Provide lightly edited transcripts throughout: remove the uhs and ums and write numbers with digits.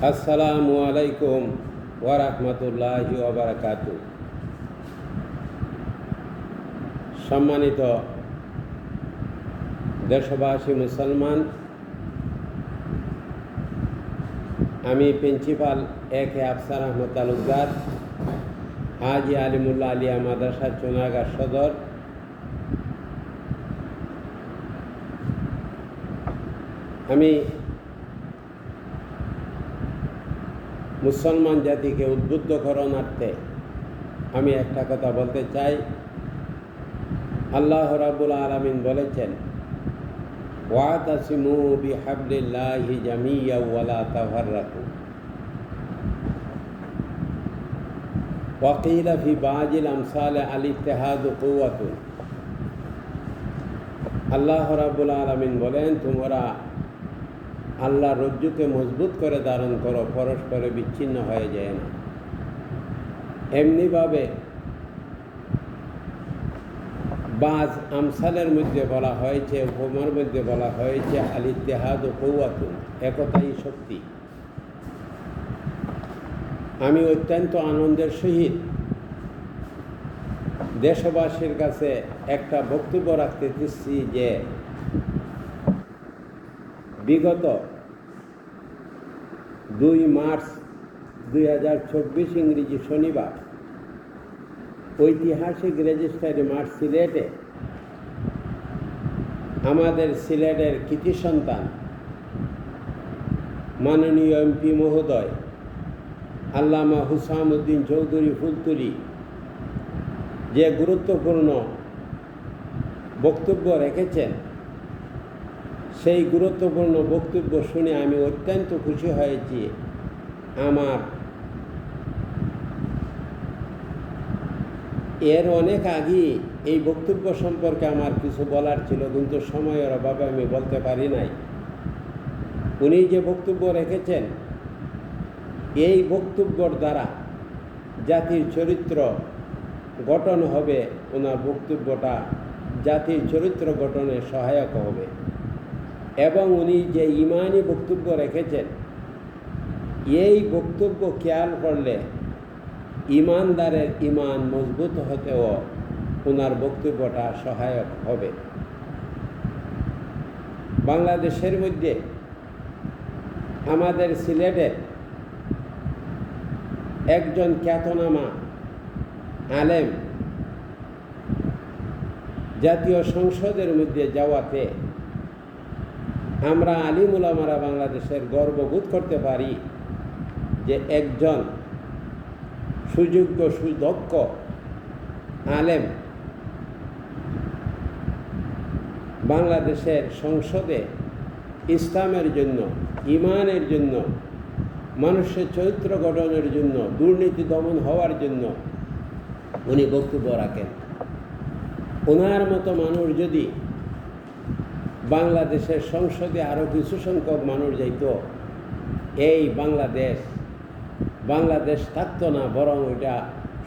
আসসালামু আলাইকুম ওয়া রাহমাতুল্লাহি ওয়া বারাকাতুহু। সম্মানিত দেশবাসী মুসলমান, আমি প্রিন্সিপাল এ.কে আফসার আহমদ তালুকদার, হাজি আলিমুল্লাহ আলিয়া মাদ্রাসা চুনারগাঁ সদর। আমি মুসলমান জাতিকে উদ্বুদ্ধ করণার্থে আমি একটা কথা বলতে চাই। আল্লাহ রাব্বুল আলামিন বলেছেন, ওয়াতাসিমু বিহাবলিল্লাহি জামিয়ান ওয়া লা তাফাররাকু। ওয়া কিলা ফি বাজিল আমসাল আল ইত্তিহাদু কুওয়াতুন। আল্লাহ রাব্বুল আলামিন বলেন, তোমরা আল্লাহ রজ্জুকে মজবুত করে ধারণ করো, পরস্পরে বিচ্ছিন্ন হয়ে যায় না। এমনিভাবে বাজ আমসালের মধ্যে বলা হয়েছে, উপমার মধ্যে বলা হয়েছে আল ইত্তিহাদু কুওয়াতুন, একতাই শক্তি। আমি অত্যন্ত আনন্দের সহিত দেশবাসীর কাছে একটা বক্তব্য রাখতে চাচ্ছি যে বিগত 2 মার্চ 2024 ইংরেজি শনিবার ঐতিহাসিক রেজিস্ট্রারি মাঠ সিলেটে আমাদের সিলেটের কৃতি সন্তান মাননীয় এমপি মহোদয় আল্লামা হুসামউদ্দিন চৌধুরী ফুলতুলি যে গুরুত্বপূর্ণ বক্তব্য রেখেছেন, সেই গুরুত্বপূর্ণ বক্তব্য শুনে আমি অত্যন্ত খুশি হয়েছি। আমার এর অনেক আগেই এই বক্তব্য সম্পর্কে আমার কিছু বলার ছিল, কিন্তু সময়ের অভাবে আমি বলতে পারি নাই। উনি যে বক্তব্য রেখেছেন, এই বক্তব্যর দ্বারা জাতির চরিত্র গঠন হবে। ওনার বক্তব্যটা জাতির চরিত্র গঠনে সহায়ক হবে। এবং উনি যে ইমানি বক্তব্য রেখেছেন, এই বক্তব্য খেয়াল করলে ইমানদারের ইমান মজবুত হতেও ওনার বক্তব্যটা সহায়ক হবে। বাংলাদেশের মধ্যে আমাদের সিলেটে একজন খ্যাতনামা আলেম জাতীয় সংসদের মধ্যে যাওয়াতে আমরা আলিম উলামারা বাংলাদেশের গর্ববোধ করতে পারি যে একজন সুযোগ্য সুদক্ষ আলেম বাংলাদেশের সংসদে ইসলামের জন্য, ইমানের জন্য, মানুষের চরিত্র গঠনের জন্য, দুর্নীতি দমন হওয়ার জন্য উনি বক্তব্য রাখেন। ওনার মতো মানুষ যদি বাংলাদেশের সংসদে আরও কিছু সংখ্যক মানুষ যাইত, এই বাংলাদেশ থাকতো না, বরং ওইটা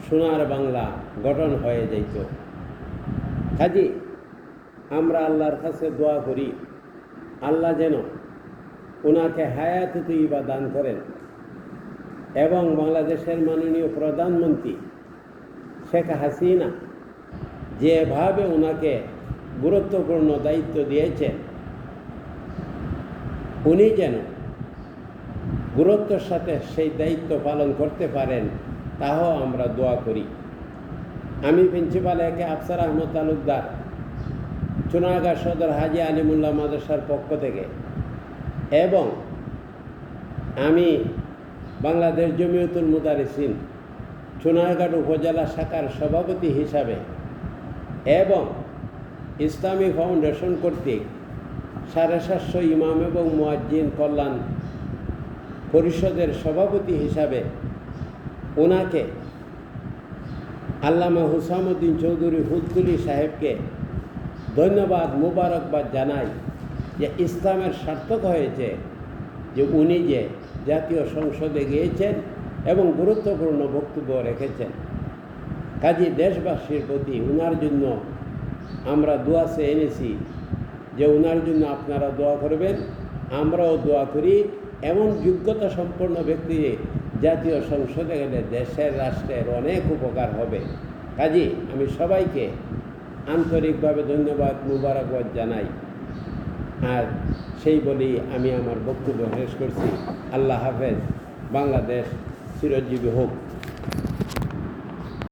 সোনার বাংলা গঠন হয়ে যাইত। কাজে আমরা আল্লাহর কাছে দোয়া করি, আল্লাহ যেন ওনাকে হায়াতে তৈয়বা দান করেন এবং বাংলাদেশের মাননীয় প্রধানমন্ত্রী শেখ হাসিনা যেভাবে ওনাকে গুরুত্বপূর্ণ দায়িত্ব দিয়েছেন, উনি যেন গুরুত্বের সাথে সেই দায়িত্ব পালন করতে পারেন, তাও আমরা দোয়া করি। আমি প্রিন্সিপাল এ.কে আফসার আহমদ তালুকদার, চুনারগাঁ সদর হাজি আলিমুল্লাহ মাদ্রাসার পক্ষ থেকে, এবং আমি বাংলাদেশ জমিয়তুল মুদারিসিন চুনারগাঁ উপজেলা শাখার সভাপতি হিসাবে এবং ইসলামী ফাউন্ডেশন কর্তৃক 750 ইমাম এবং মুয়াজ্জিন কল্যাণ পরিষদের সভাপতি হিসাবে ওনাকে আল্লামা হুসামউদ্দিন চৌধুরী ফুলতুলি সাহেবকে ধন্যবাদ, মুবারকবাদ জানাই যে ইসলামের সার্থক হয়েছে যে উনি যে জাতীয় সংসদে গিয়েছেন এবং গুরুত্বপূর্ণ বক্তব্য রেখেছেন। কাজী দেশবাসীর প্রতি ওনার জন্য আমরা দোয়া চেয়ে এনেছি যে ওনার জন্য আপনারা দোয়া করবেন, আমরাও দোয়া করি এমন যোগ্যতা সম্পন্ন ব্যক্তি জাতীয় সংসদে গেলে দেশের রাষ্ট্রের অনেক উপকার হবে। কাজী আমি সবাইকে আন্তরিকভাবে ধন্যবাদ মুবারকবাদ জানাই। আর সেই বলেই আমি আমার বক্তব্য শেষ করছি। আল্লাহ হাফেজ। বাংলাদেশ চিরজীবী হোক।